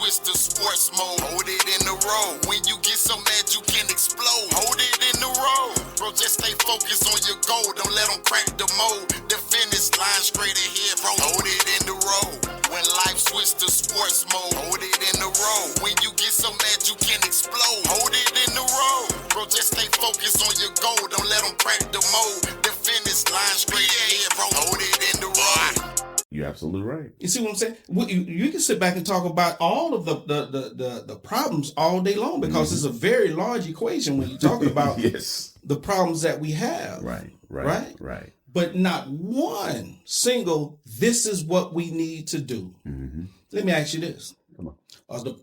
switch to sports mode. Hold it in the road. When you get so mad you can explode. Hold it in the road. Bro, just stay focused on your goal. Don't let them crack the mold. The finish line straight ahead, bro. Hold it in the road. When life switch to sports mode. Hold it in the road. When you get so mad you can explode. Hold it in the road. Bro, just stay focused on your goal. Don't let them crack the mold. The finish line straight ahead, bro. Hold it in the road. You're absolutely right. You see what I'm saying? You can sit back and talk about all of the problems all day long because it's a very large equation when you're talking about yes. the problems that we have. Right. But not one single, this is what we need to do. Mm-hmm. Let me ask you this. Come on.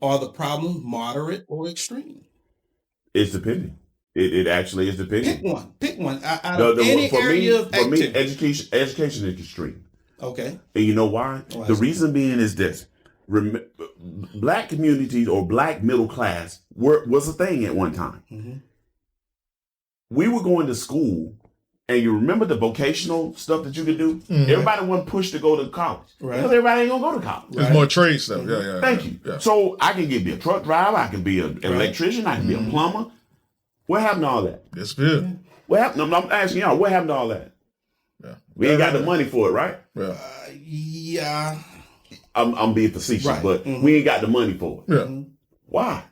Are the problems moderate or extreme? It's depending. It actually is depending. Pick one. Out of any area of activity. For me, education is extreme. Okay. And you know why? The reason being is this. Black communities or black middle class was a thing at one time. Mm-hmm. We were going to school, and you remember the vocational stuff that you could do? Mm-hmm. Everybody wasn't pushed to go to college. Right. Because everybody ain't going to go to college. There's more trade stuff. Mm-hmm. Yeah. Thank you. Yeah. So I can be a truck driver. I can be an electrician. I can be a plumber. What happened to all that? That's good. What happened? I'm asking y'all, what happened to all that? Yeah. We ain't got the money for it, right? Yeah. Yeah. I'm being facetious, right. but we ain't got the money for it. Yeah. Why?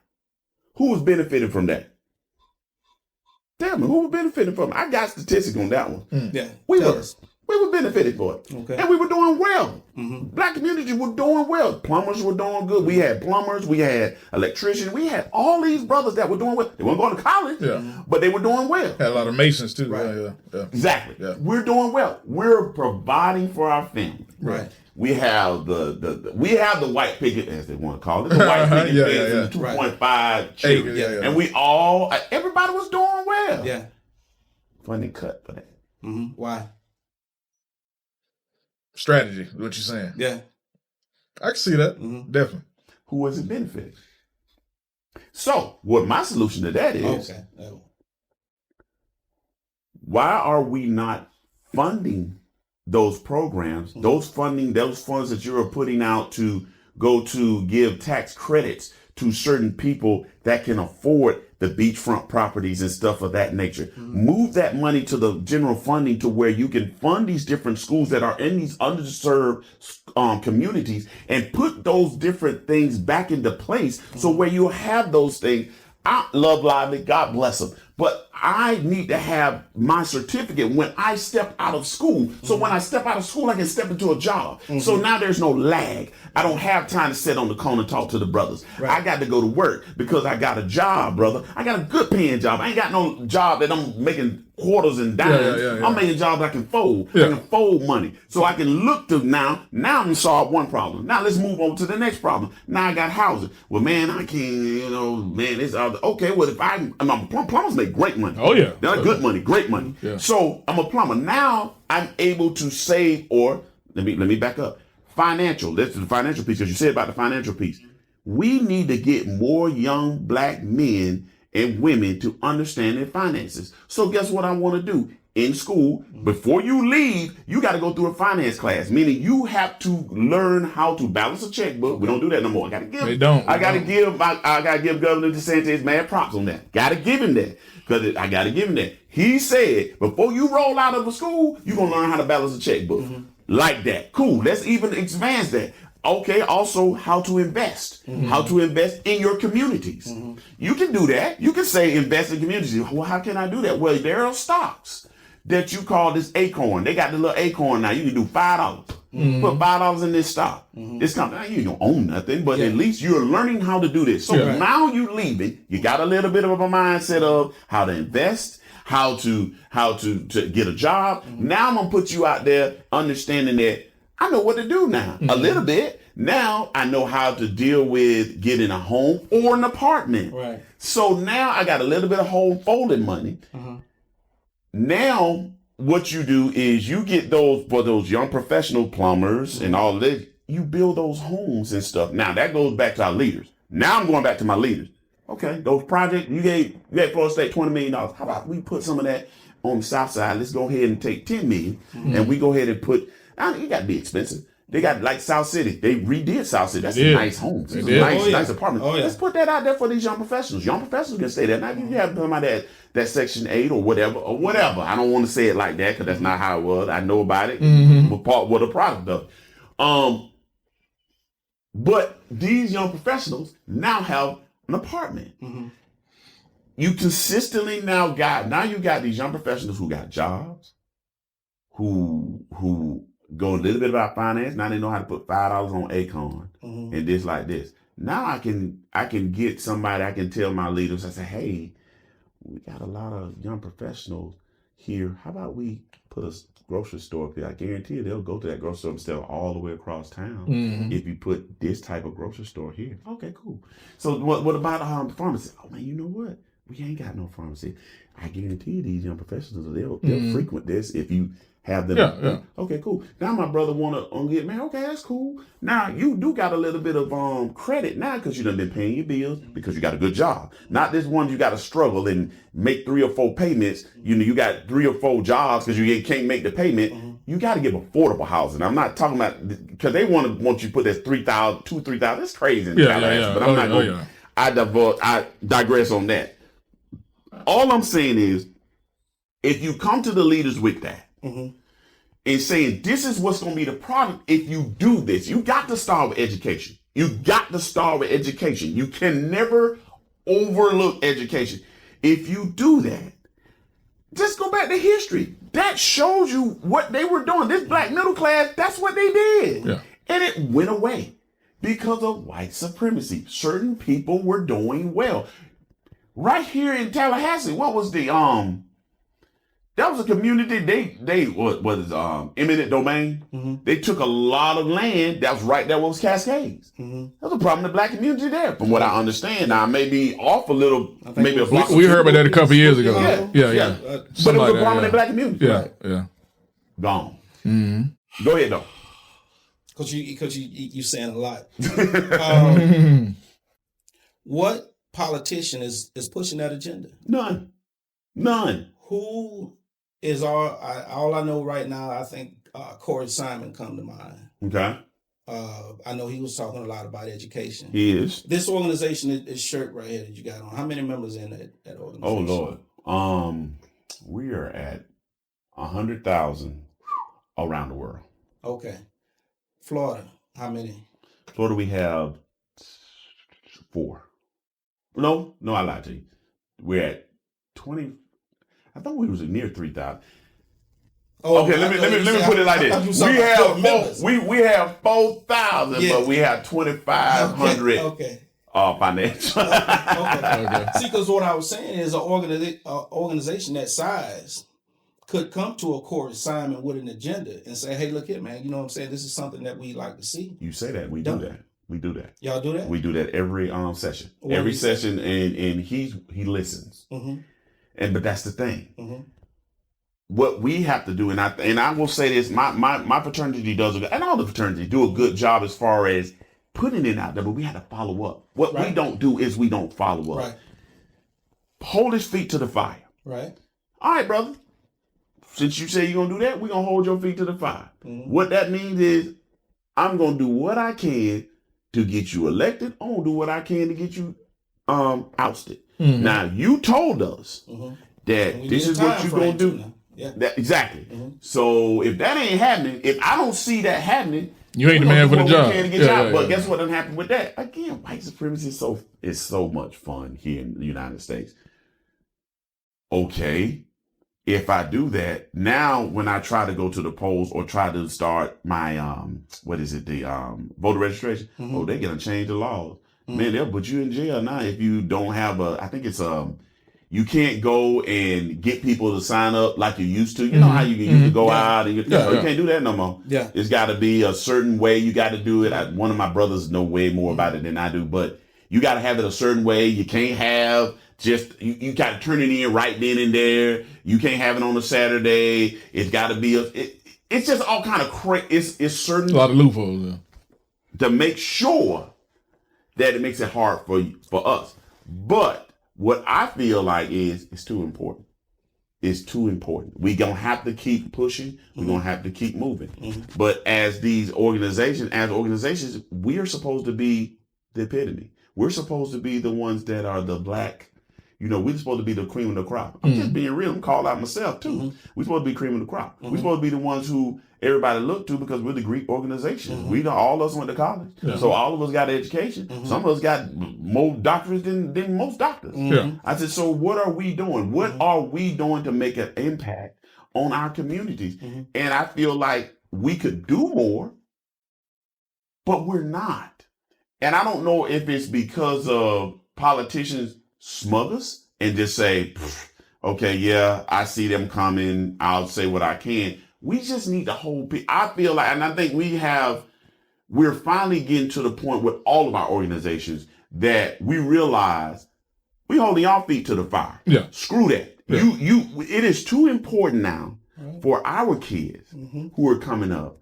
Who was benefiting from that? Tell me, who was benefiting from it? I got statistics on that one. Yeah. We were benefiting for it. Okay. And we were doing well. Mm-hmm. Black communities were doing well. Plumbers were doing good. We had plumbers. We had electricians. We had all these brothers that were doing well. They weren't going to college, but they were doing well. Had a lot of Masons too. Right. Yeah. Exactly. Yeah. We're doing well. We're providing for our family. Right. We have the white picket, as they want to call it, the white picket fence and the 2.5 children. And everybody was doing well. Yeah. Funny cut for that. Mm-hmm. Why? Strategy, what you're saying. Yeah. I can see that. Mm-hmm. Definitely. Who was it benefiting? So, what my solution to that is, why are we not funding those programs, those funds that you're putting out to go to give tax credits to certain people that can afford the beachfront properties and stuff of that nature? Move that money to the general funding to where you can fund these different schools that are in these underserved communities and put those different things back into place so where you have those things. I love Lively, God bless them. But I need to have my certificate when I step out of school. So when I step out of school, I can step into a job. So now there's no lag. I don't have time to sit on the corner and talk to the brothers. Right. I got to go to work because I got a job, brother. I got a good paying job. I ain't got no job that I'm making quarters and dimes. I'm making jobs I can fold. I can fold money. So I can look to now I'm solve one problem. Now let's move on to the next problem. Now I got housing. Well, man, I can't, it's okay. Well, if plumbers make great money. Oh, yeah. They're good money, great money. Yeah. So I'm a plumber. Now I'm able to save, or let me back up. Financial. That's the financial piece, because you said about the financial piece. We need to get more young black men and women to understand their finances. So guess what I want to do? In school, before you leave, you got to go through a finance class, meaning you have to learn how to balance a checkbook. We don't do that no more. I got to give Governor DeSantis mad props on that. Got to give him that, because I got to give him that. He said, before you roll out of a school, you're going to learn how to balance a checkbook. Like that. Cool. Let's even advance that. Okay, also how to invest. How to invest in your communities. You can do that. You can say invest in communities. Well, how can I do that? Well, there are stocks that you call this acorn. They got the little acorn now. You can do $5. Put $5 in this stock. This company, you don't own nothing, but at least you're learning how to do this. So now you're leaving. You got a little bit of a mindset of how to invest, how to get a job. Now I'm gonna put you out there understanding that I know what to do now. A little bit. Now I know how to deal with getting a home or an apartment. Right. So now I got a little bit of home folding money. Now what you do is you get those young professional plumbers and all that. You build those homes and stuff. Now that goes back to our leaders. Now I'm going back to my leaders. Okay, those projects, you gave Florida State $20 million. How about we put some of that on the south side? Let's go ahead and take $10 million and we go ahead and put, you got to be expensive. They got like South City. They redid South City. That's did. nice homes. They did. Nice apartments. Oh, yeah. Let's put that out there for these young professionals. Young professionals can stay there. Now you have somebody that Section 8 or whatever. I don't want to say it like that because that's not how it was. I know about it. What a product of. But these young professionals now have an apartment. You consistently you got these young professionals who got jobs, who go a little bit about finance. Now they know how to put $5 on Acorn and this like this. Now I can get somebody, I can tell my leaders, I say, hey, we got a lot of young professionals here. How about we put a grocery store up here? I guarantee you they'll go to that grocery store and sell all the way across town if you put this type of grocery store here. Okay, cool. So what about the pharmacy? Oh man, you know what? We ain't got no pharmacy. I guarantee you these young professionals, they'll frequent this if you have them. Yeah. Okay, cool. Now my brother want to get married. Okay, that's cool. Now you do got a little bit of credit now because you done been paying your bills because you got a good job. Not this one you got to struggle and make 3 or 4 payments. You got 3 or 4 jobs because you can't make the payment. You got to give affordable housing. I'm not talking about because they want you to put that $3,000. That's crazy. But I'm not going. I digress on that. All I'm saying is, if you come to the leaders with that and saying this is what's going to be the product, if you do this, you got to start with education. You got to start with education. You can never overlook education. If you do that, just go back to history. That shows you what they were doing. This black middle class, that's what they did. Yeah. And it went away because of white supremacy. Certain people were doing well. Right here in Tallahassee, what was the that was a community, they what was eminent domain. They took a lot of land that was right there was Cascades. That was a problem in the black community there, from what I understand. Now I may be off a little, maybe a block. We heard about that a couple years ago. Yeah. But it was a problem in the black community. Yeah. Gone. Go ahead though. Because you saying a lot. What politician is pushing that agenda? None. Who is all I know right now? I think Corey Simon come to mind. Okay. I know he was talking a lot about education. He is. This organization, is shirt right here that you got on, how many members in that organization? Oh Lord. We are at 100,000 around the world. Okay. Florida, how many? Florida, we have 4. No, I lied to you. We're at 20. I thought we was near 3,000. Oh, okay, let me put it like this. We have 4,000, but we have 2,500. Okay. Financial. Okay. See, because what I was saying is an organization that size could come to a Corey Simon with an agenda and say, "Hey, look here, man. You know what I'm saying? This is something that we like to see." You say that. We do that. We do that. Y'all do that? We do that every session. Every session, and he listens. But that's the thing. What we have to do, and I will say this: my fraternity does, and all the fraternities do a good job as far as putting it out there. But we have to follow up. What we don't do is we don't follow up. Right. Hold his feet to the fire. Right. All right, brother. Since you say you're gonna do that, we're gonna hold your feet to the fire. What that means is I'm gonna do what I can to get you elected. I'm gonna do what I can to get you ousted. Now you told us that this is what you're gonna do. Exactly. So if that ain't happening, if I don't see that happening, you ain't the man for the job. But guess what done happened with that? Again, white supremacy is so much fun here in the United States. Okay. If I do that, now when I try to go to the polls or try to start my voter registration, they're gonna change the laws. Man, they'll put you in jail now if you don't have you can't go and get people to sign up like you used to. You know how you used to go out and you can't do that no more. Yeah. It's gotta be a certain way you gotta do it. One of my brothers know way more about it than I do, but you gotta have it a certain way. You can't have you got to turn it in right then and there. You can't have it on a Saturday. It's got to be it's just all kind of crazy. It's certain a lot of loopholes to make sure that it makes it hard for us. But what I feel like is it's too important. is too important. We're going to have to keep pushing. We're going to have to keep moving. But as organizations, we are supposed to be the epitome. We're supposed to be the ones that are the black, we're supposed to be the cream of the crop. I'm just being real. I'm calling out myself too. We're supposed to be cream of the crop. We're supposed to be the ones who everybody look to because we're the Greek organization. We know all of us went to college. So all of us got an education. Some of us got more doctorates than most doctors. I said, so what are we doing? What are we doing to make an impact on our communities? And I feel like we could do more, but we're not. And I don't know if it's because of politicians smug us and just say, okay, yeah, I see them coming. I'll say what I can. We just need to hold. I feel like, and I think we're finally getting to the point with all of our organizations that we realize we holding our feet to the fire. Yeah. Screw that. Yeah. It is too important now for our kids who are coming up,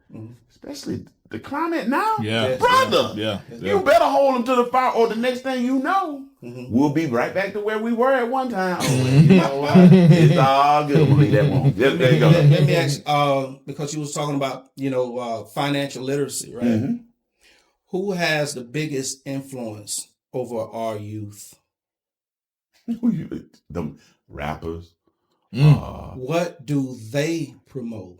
especially the climate now. Yeah. Brother. Yeah. You better hold them to the fire or the next thing you know, we'll be right back to where we were at one time. You know what? It's all good. We'll leave that alone. There you go. Let me ask, because you was talking about, financial literacy, right? Who has the biggest influence over our youth? The rappers. What do they promote?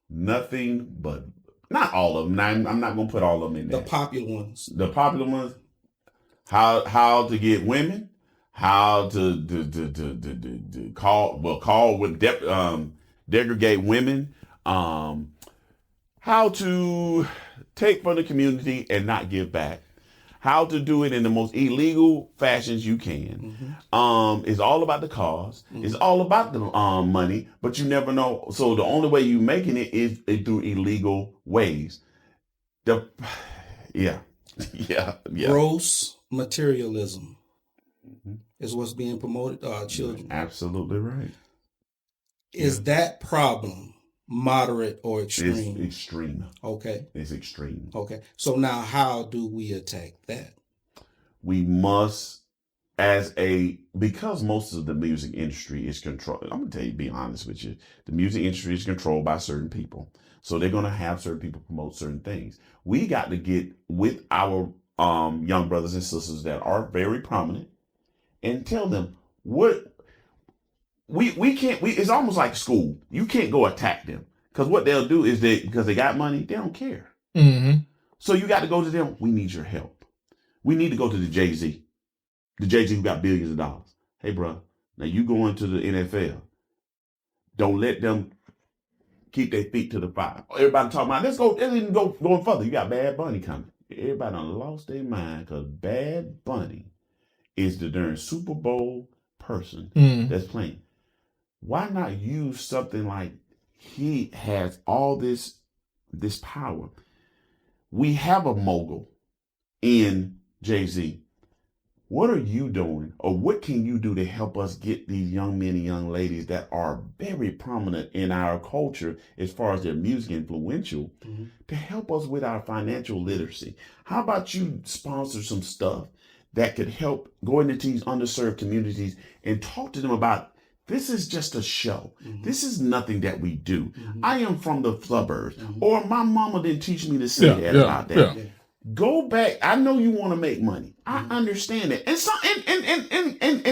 Nothing but, not all of them. I'm not going to put all of them in there. The popular ones. The popular ones. How to get women, how to call with degradate women, how to take from the community and not give back, how to do it in the most illegal fashions you can. It's all about the cause. It's all about the money, but you never know. So the only way you're making it is through illegal ways. Yeah. Gross materialism is what's being promoted to our children. Absolutely right. Is that problem moderate or extreme? It's extreme. Okay. It's extreme. Okay. So now how do we attack that? We must, because most of the music industry is controlled. I'm going to be honest with you. The music industry is controlled by certain people. So they're going to have certain people promote certain things. We got to get with our young brothers and sisters that are very prominent and tell them what we can't. It's almost like school. You can't go attack them because what they'll do is because they got money, they don't care. So you got to go to them. We need your help. We need to go to the Jay-Z who got billions of dollars. Hey, bro, now you go into the NFL. Don't let them keep their feet to the fire. Everybody talking about, let's even go going further. You got Bad Bunny coming. Everybody done lost their mind because Bad Bunny is the darn Super Bowl person that's playing. Why not use something like he has all this power? We have a mogul in Jay-Z. What are you doing, or what can you do to help us get these young men and young ladies that are very prominent in our culture as far as their music influential to help us with our financial literacy? How about you sponsor some stuff that could help go into these underserved communities and talk to them about, this is just a show. This is nothing that we do. I am from the suburbs, or my mama didn't teach me to say about that. Go back. I know you want to make money. I understand it. And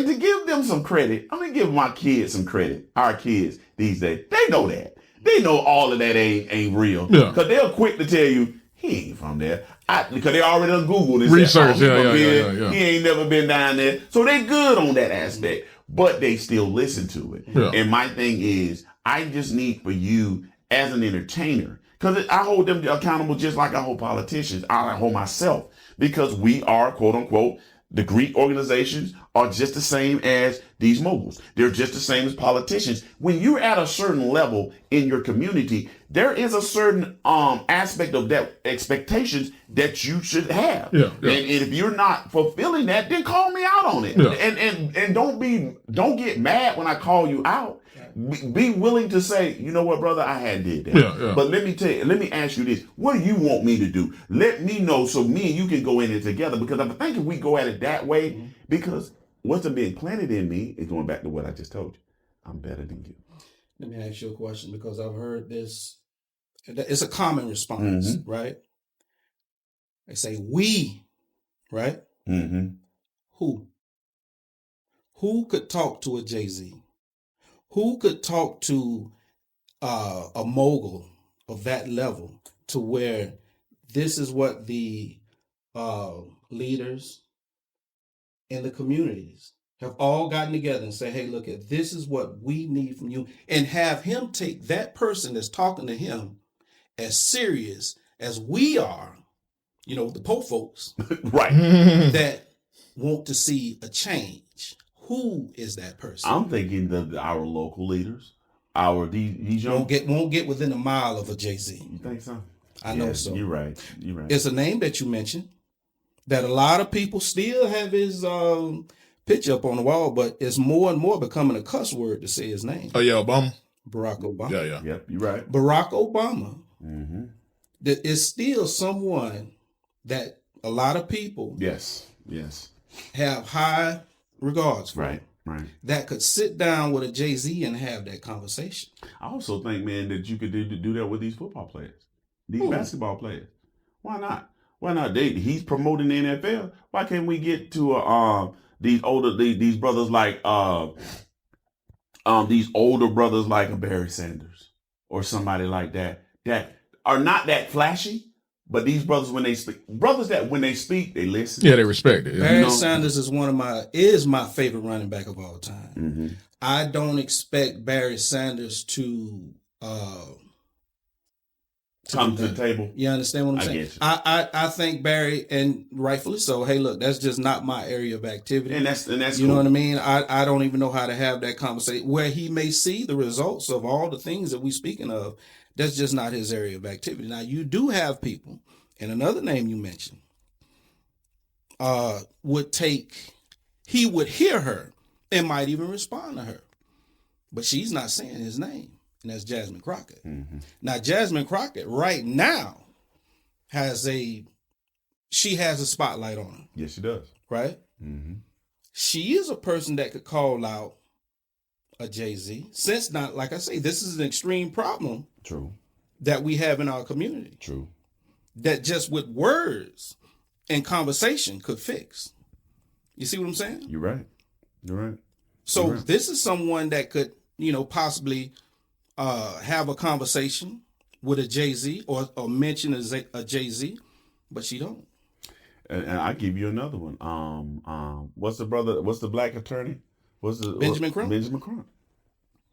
to give them some credit, I'm gonna give my kids some credit. Our kids these days, they know that. They know all of that ain't real. Because they're quick to tell you he ain't from there. Because they already done Googled and research. He ain't never been down there. So they good on that aspect. But they still listen to it. And my thing is, I just need for you as an entertainer, because I hold them accountable just like I hold politicians. I hold myself, because we are, quote unquote, the Greek organizations are just the same as these moguls. They're just the same as politicians. When you're at a certain level in your community, there is a certain aspect of that expectations that you should have. And if you're not fulfilling that, then call me out on it. And don't get mad when I call you out. Be willing to say, you know what, brother, I had did that. But let me ask you this. What do you want me to do? Let me know so me and you can go in it together. Because I think if we go at it that way, because what's been planted in me is going back to what I just told you. I'm better than you. Let me ask you a question because I've heard this. It's a common response, right? They say, we, right? Mm-hmm. Who? Who could talk to a Jay-Z? Who could talk to a mogul of that level to where this is what the leaders in the communities have all gotten together and say, hey, look, this is what we need from you, and have him take that person that's talking to him as serious as we are, the poor folks, right, that want to see a change. Who is that person? I'm thinking our local leaders, these young won't get within a mile of a Jay-Z. You think so? I know so. You're right. It's a name that you mentioned that a lot of people still have his picture up on the wall, but it's more and more becoming a cuss word to say his name. Oh yeah, Obama. Barack Obama. Yeah. Yep, you're right. Barack Obama that is still someone that a lot of people yes have high regards for. Right. That could sit down with a Jay-Z and have that conversation. I also think, man, that you could do that with these football players, these basketball players. Why not? He's promoting the NFL. Why can't we get to these brothers like these older brothers like a Barry Sanders or somebody like that are not that flashy, but these brothers when they speak, they listen. Yeah, they respect it. Barry Sanders is my favorite running back of all time. I don't expect Barry Sanders to come to the table. You understand what I'm saying? Get you. I think Barry, and rightfully so, hey, look, that's just not my area of activity. And that's you know what I mean? I don't even know how to have that conversation where he may see the results of all the things that we're speaking of. That's just not his area of activity. Now, you do have people, and another name you mentioned, he would hear her and might even respond to her. But she's not saying his name, and that's Jasmine Crockett. Now, Jasmine Crockett right now has a spotlight on her. Yes, she does. Right? She is a person that could call out a Jay-Z. Since not, like I say, this is an extreme problem. True. That we have in our community. True. That just with words and conversation could fix. You see what I'm saying? You're right. So this is someone that could, possibly have a conversation with a Jay-Z or mention a Jay-Z, but she don't. And I give you another one. What's the black attorney? Benjamin Crump? Benjamin Crump.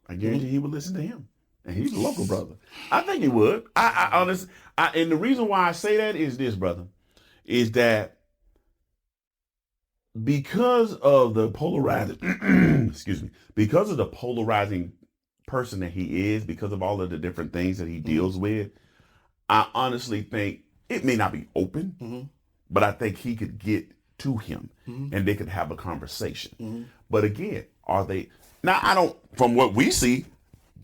I guarantee he would listen to him. And he's a local brother. I think he would. I honestly, and the reason why I say that is this, brother, is that because of the polarizing, because of the polarizing person that he is, because of all of the different things that he deals with, I honestly think it may not be open, but I think he could get to him and they could have a conversation. But again, from what we see,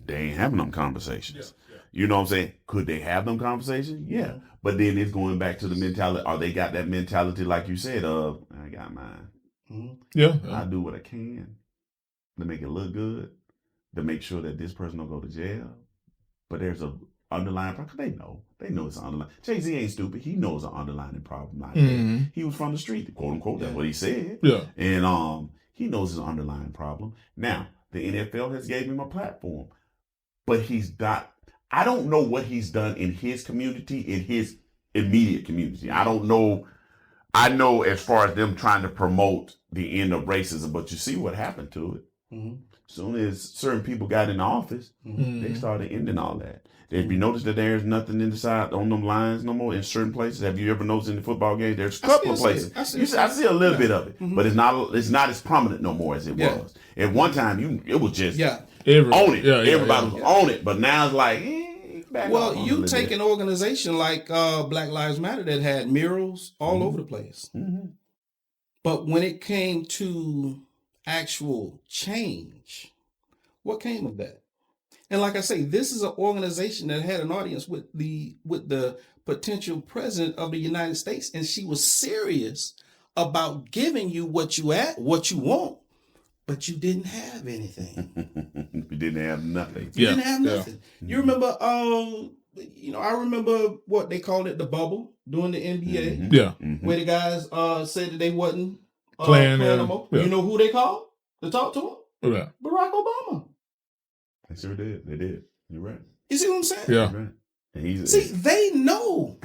they ain't having them conversations. Yeah. You know what I'm saying? Could they have them conversations? Yeah. But then it's going back to the mentality. Or they got that mentality, like you said, of, I got mine. Yeah. I do what I can to make it look good, to make sure that this person don't go to jail. But there's a underlying problem. They know it's an underlying. Jay-Z ain't stupid. He knows an underlying problem out there. He was from the street, quote unquote. That's what he said. Yeah. And he knows his underlying problem. Now, the NFL has gave him a platform. But I don't know what he's done in his community, in his immediate community. I don't know. I know as far as them trying to promote the end of racism, but you see what happened to it. As soon as certain people got in office, they started ending all that. If you notice that there's nothing inside on them lines no more in certain places, have you ever noticed in the football games? There's a couple of places. I see a little bit of it, but it's not as prominent no more as it was. At one time, it was just own it. Everybody was on it, but now it's like. Well, you take an organization like Black Lives Matter that had murals all over the place, but when it came to actual change, what came of that? And like I say, this is an organization that had an audience with the potential president of the United States, and she was serious about giving you what you want, but you didn't have anything. You didn't have nothing. You didn't have nothing. You remember, I remember what they called it, the bubble during the NBA. Where the guys said that they wasn't playing no more. You know who they called to talk to them? Yeah. Barack Obama. They sure did. They did. You're right. You see what I'm saying? Yeah. Right. And they know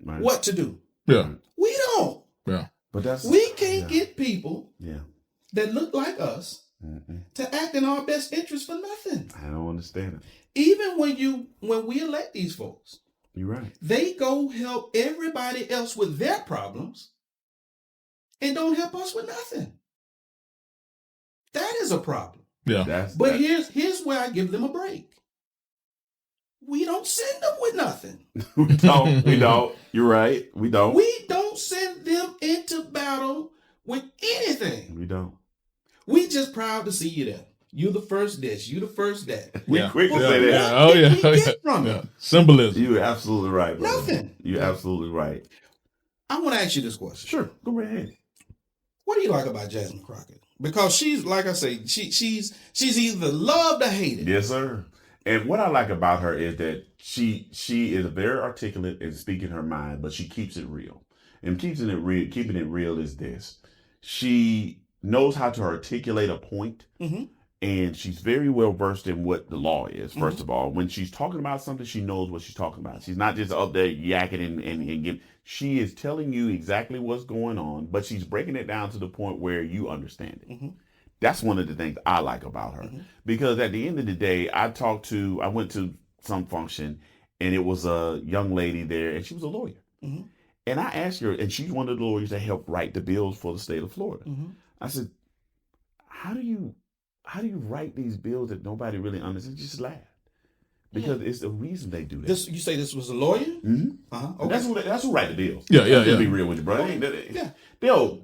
what to do. Yeah. We don't. Yeah. But we can't get people Yeah. that look like us to act in our best interest for nothing. I don't understand it. Even when we elect these folks, you're right. They go help everybody else with their problems and don't help us with nothing. That is a problem. Yeah. But here's where I give them a break. We don't send them with nothing. We don't. You're right. We don't. We don't send them into battle with anything. We don't. We just proud to see you there. You the first this. You the first that. We quick to say that. Yeah. Oh yeah. We get from it? Symbolism. You're absolutely right, brother. Nothing. You're absolutely right. I want to ask you this question. Sure. Go right ahead. What do you like about Jasmine Crockett? Because she's, like I say, she's either loved or hated. Yes, sir. And what I like about her is that she is very articulate in speaking her mind, but she keeps it real. And keeping it real is this: she knows how to articulate a point, and she's very well versed in what the law is. First of all, when she's talking about something, she knows what she's talking about. She's not just up there yakking and giving. She is telling you exactly what's going on, but she's breaking it down to the point where you understand it. That's one of the things I like about her, because at the end of the day, I went to some function, and it was a young lady there, and she was a lawyer. And I asked her, and she's one of the lawyers that helped write the bills for the state of Florida. I said, how do you write these bills that nobody really understands? Just laugh. Because it's the reason they do that. You say this was a lawyer? Okay. That's who write the bills. Yeah. To be real with you, brother.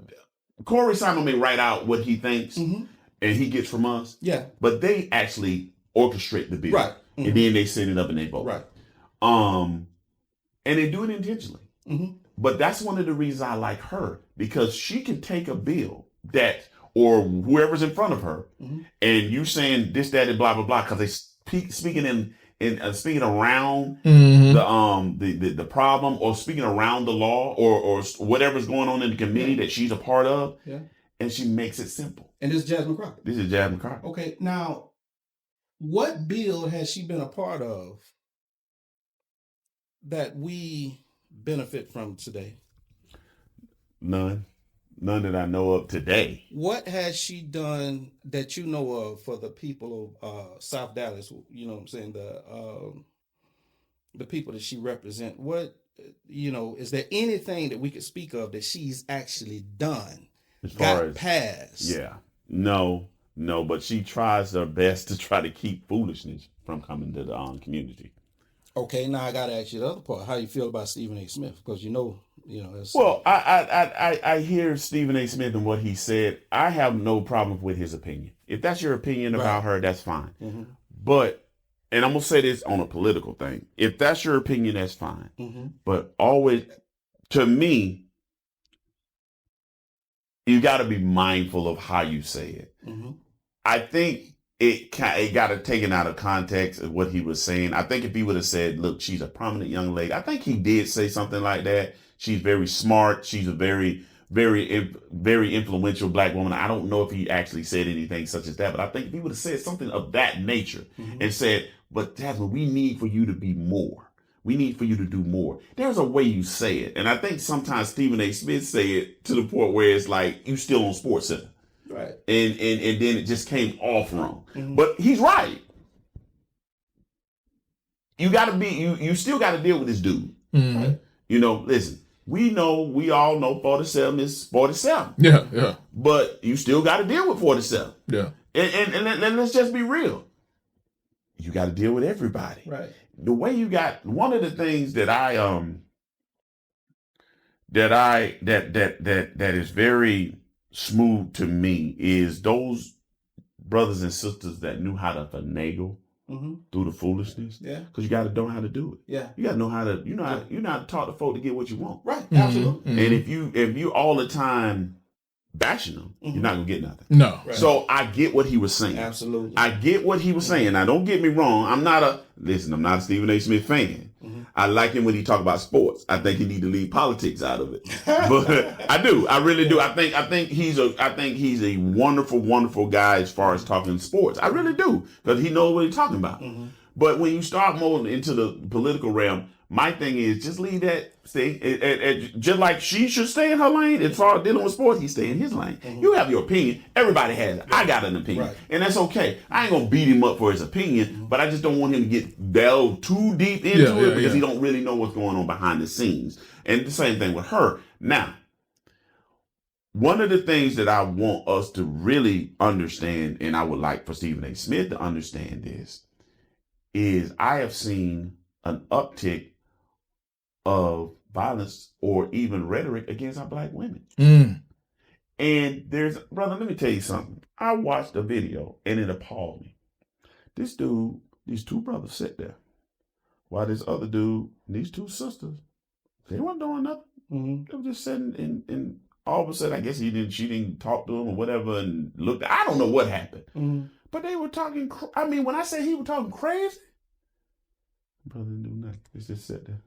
Corey Simon may write out what he thinks and he gets from us. Yeah. But they actually orchestrate the bill. Right. And then they send it up and they vote. Right. And they do it intentionally. But that's one of the reasons I like her, because she can take a bill that, or whoever's in front of her, and you saying this, that, and blah, blah, blah, because they speaking around the problem, or speaking around the law, or whatever's going on in the committee that she's a part of, and she makes it simple. And this is Jasmine Crockett. This is Jasmine Crockett. Okay, now, what bill has she been a part of that we benefit from today? None that I know of today. What has she done that you know of for the people of South Dallas? You know what I'm saying? The people that she represents. What, is there anything that we could speak of that she's actually done? As far as passed? Yeah. No, but she tries her best to try to keep foolishness from coming to the community. Okay, now I got to ask you the other part. How you feel about Stephen A. Smith? Because it's, well, I hear Stephen A. Smith and what he said. I have no problem with his opinion. If that's your opinion about her, that's fine. But, and I'm gonna say this on a political thing. If that's your opinion, that's fine. But always, to me, you got to be mindful of how you say it. I think it got it taken out of context of what he was saying. I think if he would have said, look, she's a prominent young lady. I think he did say something like that. She's very smart. She's a very, very, very influential black woman. I don't know if he actually said anything such as that, but I think if he would have said something of that nature and said, but Jasmine, we need for you to be more. We need for you to do more. There's a way you say it. And I think sometimes Stephen A. Smith say it to the point where it's like, you still on Sports Center. Right. And then it just came off wrong. But he's right. You still got to deal with this dude. Right? Listen, we all know 47 is 47. Yeah. But you still got to deal with 47. Yeah. And let's just be real. You got to deal with everybody. Right. The way you got, one of the things that that is very smooth to me is those brothers and sisters that knew how to finagle through the foolishness. Yeah. Because you got to know how to do it. Yeah. You got to know how to, you know how to talk to folk to get what you want. Right. Absolutely. And if you all the time bashing them, you're not gonna get nothing. No. Right. So I get what he was saying. Absolutely. I get what he was saying. Now, don't get me wrong. I'm not a Stephen A. Smith fan. I like him when he talk about sports. I think he need to leave politics out of it. But I do. I really do. I think he's a wonderful, wonderful guy as far as talking sports. I really do, because he knows what he's talking about. But when you start moving into the political realm, my thing is just leave that. Stay, just like she should stay in her lane. As far as dealing with sports, he stay in his lane. You have your opinion. Everybody has it. I got an opinion, and that's okay. I ain't gonna beat him up for his opinion, but I just don't want him to get delved too deep into it because he don't really know what's going on behind the scenes. And the same thing with her. Now, one of the things that I want us to really understand, and I would like for Stephen A. Smith to understand this, is I have seen an uptick of violence or even rhetoric against our black women. And brother, let me tell you something. I watched a video and it appalled me. These two brothers sit there while this other dude, and these two sisters, they weren't doing nothing. They were just sitting and all of a sudden, I guess she didn't talk to him or whatever and looked. I don't know what happened. But they were talking, when I say he was talking crazy, brother didn't do nothing. They just sat there.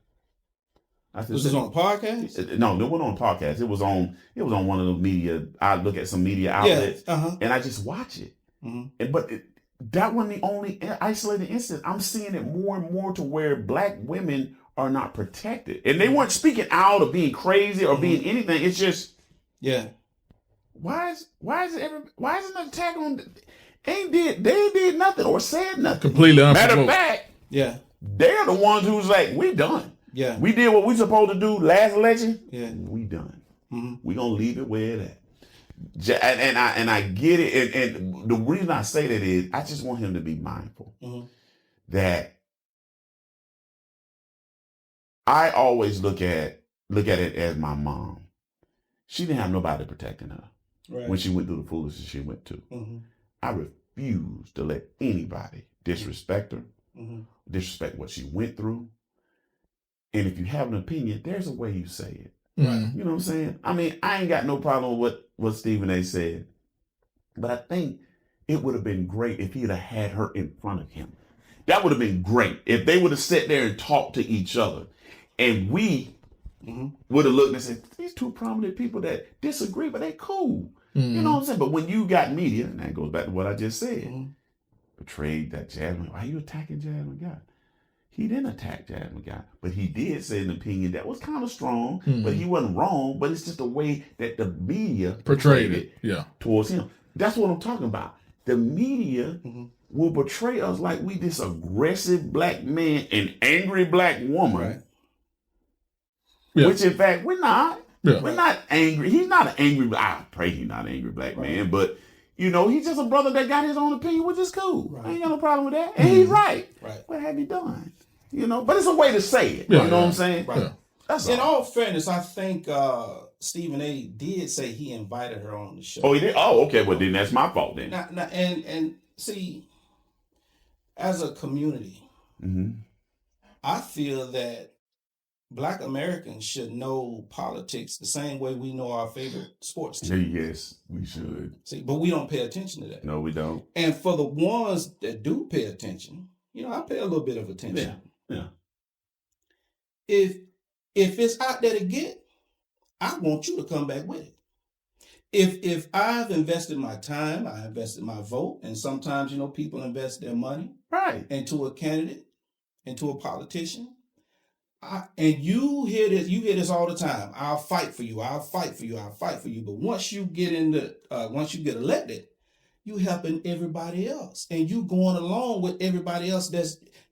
Was this on a podcast? No, it wasn't on a podcast. It was on one of the media. I look at some media outlets and I just watch it. But that wasn't the only isolated instance. I'm seeing it more and more to where black women are not protected, and they weren't speaking out or being crazy or being anything. It's just, why is an attack on? They did nothing or said nothing. Completely unprovoked. Matter of fact, they're the ones who's like, we done. Yeah, we did what we supposed to do last election. Yeah, we done. We gonna leave it where it at. And I get it. And the reason I say that is I just want him to be mindful that I always look at it as my mom. She didn't have nobody protecting her when she went through the foolishness she went to. I refuse to let anybody disrespect her, disrespect what she went through. And if you have an opinion, there's a way you say it. You know what I'm saying? I mean, I ain't got no problem with what Stephen A. said, but I think it would have been great if he'd have had her in front of him. That would have been great if they would have sat there and talked to each other, and we would have looked and said, these two prominent people that disagree, but they cool. You know what I'm saying? But when you got media, and that goes back to what I just said, betrayed that Jasmine. Why are you attacking Jasmine Guy? He didn't attack Jasmine Guy, but he did say an opinion that was kind of strong, but he wasn't wrong. But it's just the way that the media portrayed it towards him. That's what I'm talking about. The media will portray us like we this aggressive black man and angry black woman, which in fact we're not. We're not angry. He's not an angry. I pray he's not an angry black man, but you know, he's just a brother that got his own opinion, which is cool. I ain't got no problem with that, and he's right. What have you done? You know, but it's a way to say it. You know what I'm saying? That's in all fairness, I think Stephen A. did say he invited her on the show. Oh, he did? Oh, okay. Well, then that's my fault then. And see, as a community, I feel that Black Americans should know politics the same way we know our favorite sports team. Yes, we should. See, but we don't pay attention to that. No, we don't. And for the ones that do pay attention, you know, I pay a little bit of attention. Yeah. If it's out there to get, I want you to come back with it. If I've invested my time, I invested my vote, and sometimes, you know, people invest their money into a candidate, into a politician. And you hear this all the time. I'll fight for you. I'll fight for you. I'll fight for you. But once you get get elected, you helping everybody else, and you going along with everybody else.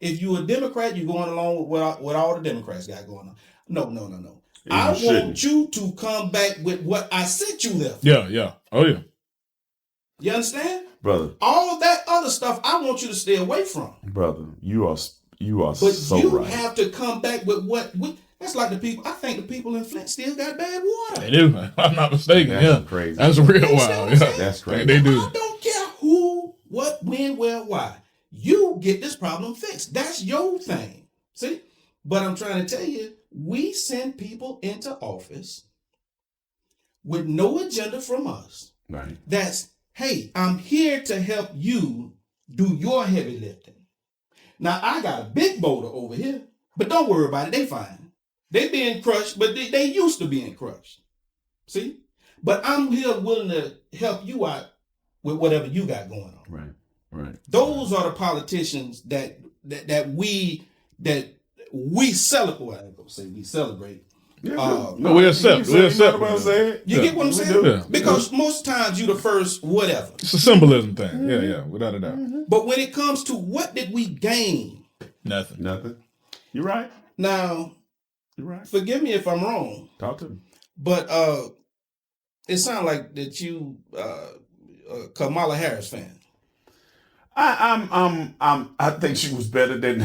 If you're a Democrat, you're going along with what all the Democrats got going on. No. I want you to come back with what I sent you there for. Yeah. Oh yeah. You understand, brother? All of that other stuff, I want you to stay away from, brother. You are but so you right. have to come back with what we. That's like the people. I think the people in Flint still got bad water. They do. I'm not mistaken. That's crazy. That's real wild. Yeah. That's crazy. They do. I don't care who, what, when, where, why. You get this problem fixed. That's your thing. See? But I'm trying to tell you, we send people into office with no agenda from us. Right. That's, hey, I'm here to help you do your heavy lifting. Now, I got a big boulder over here, but don't worry about it. They fine. They being crushed, but they used to being crushed. See? But I'm here willing to help you out with whatever you got going on. Right. Right. Those are the politicians that we celebrate. Well, I ain't gonna say we celebrate. Yeah, we accept. We accept. What I'm saying? You get what I'm saying? Yeah. Because most times you the first whatever. It's a symbolism thing. Yeah, without a doubt. But when it comes to what did we gain? Nothing. You're right. Now, You're right. forgive me if I'm wrong, Talk to me. but it sounds like that you Kamala Harris fan. I think she was better than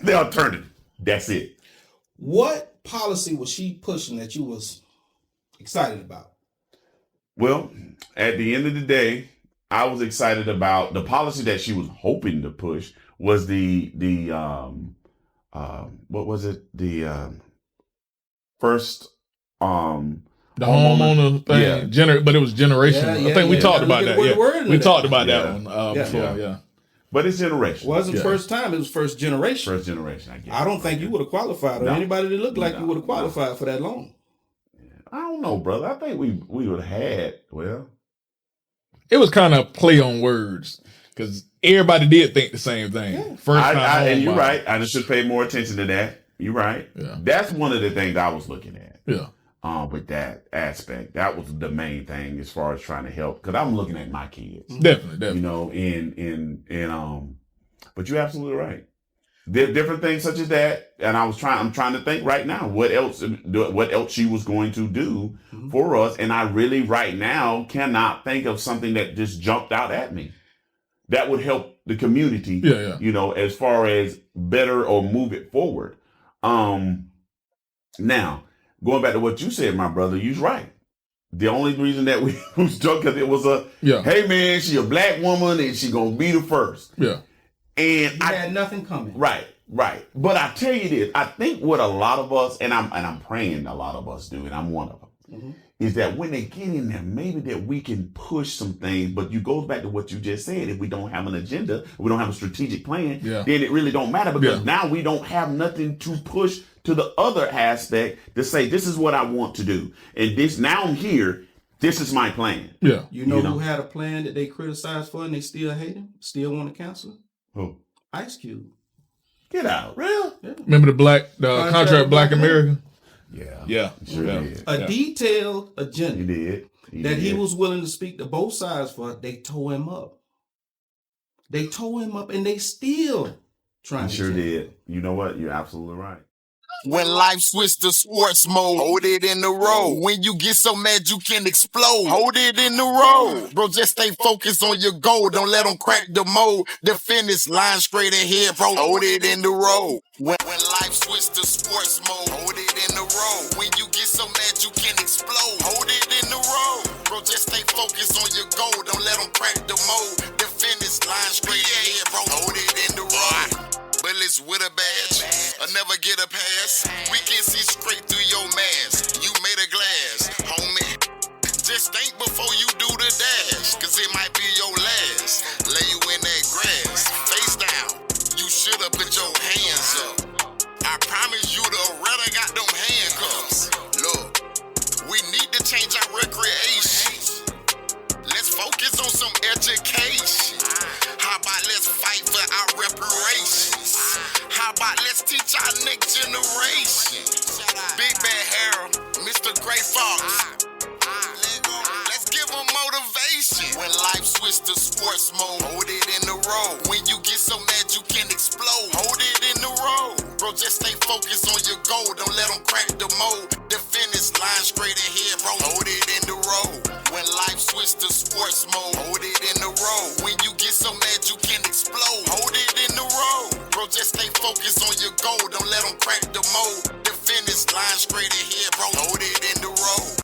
the alternative. That's it. What policy was she pushing that you was excited about? Well, at the end of the day, I was excited about the policy that she was hoping to push was the what was it? The first The homeowner thing, yeah. But it was generational. I think we talked about that. Yeah, we talked about that one before. Yeah, but it's generational. Well, it wasn't first time; it was first generation. First generation, I guess. I don't think you would have qualified, or anybody that looked like you would have qualified for that loan. I don't know, brother. I think we would have had. Well, it was kind of play on words because everybody did think the same thing. Yeah. First time, and you're right. I just should pay more attention to that. You're right. Yeah. That's one of the things I was looking at. Yeah. With that aspect, that was the main thing as far as trying to help. Because I'm looking at my kids, definitely. You know, but you're absolutely right. There are different things such as that, and I'm trying to think right now what else she was going to do for us, and I really right now cannot think of something that just jumped out at me that would help the community. Yeah. You know, as far as better or move it forward. Now. Going back to what you said, my brother, you're right. The only reason that we was drunk because it was hey man, she a black woman and she gonna be the first. Yeah. And I had nothing coming. Right. But I tell you this, I think what a lot of us, and I'm praying a lot of us do, and I'm one of them, is that when they get in there, maybe that we can push some things. But you goes back to what you just said. If we don't have an agenda, we don't have a strategic plan, then it really don't matter because now we don't have nothing to push to the other aspect to say, this is what I want to do. And this, now I'm here, this is my plan. Yeah. You know who had a plan that they criticized for and they still hate him? Still want to cancel? Who? Ice Cube. Get out. Real? Yeah. Remember the contract Black America? Yeah. Sure did. A detailed agenda. He did. He was willing to speak to both sides for. They tore him up. And they still trying to. Sure did. You know what? You're absolutely right. When life switched to sports mode, hold it in the road. When you get so mad you can explode, hold it in the road. Bro, just stay focused on your goal. Don't let them crack the mold. The finish line straight ahead, bro. Hold it in the road. When life switched to sports mode, hold it in the road. When you get so mad you can explode, hold it in the road. Bro, just stay focused on your goal. Don't let them crack the mold. The finish line straight ahead, bro. Hold it in the road. Bullets with a badge, I'll never get a pass. We can see straight through your mask. You made a glass, homie. Just think before you do the dash, cause it might be your last. Lay you in that grass, face down. You should've put your hands up. I promise you the rather got them handcuffs. Look, we need to change our recreation. Let's focus on some education. How about let's fight for our reparations? How about let's teach our next generation? Big Bad Harold, Mr. Gray Fox. Let's give them motivation. When life switched to sports mode, hold it in the road. When you get so mad you can explode, hold it in the road. Bro, just stay focused on your goal. Don't let them crack the mold. The finish line straight ahead, bro. Hold it in the road. When life switched to sports mode, hold it in the road. When you get so mad you can explode, hold it in the road. Bro, just stay focused on your goal. Don't let them crack the mold. The finish line straight ahead.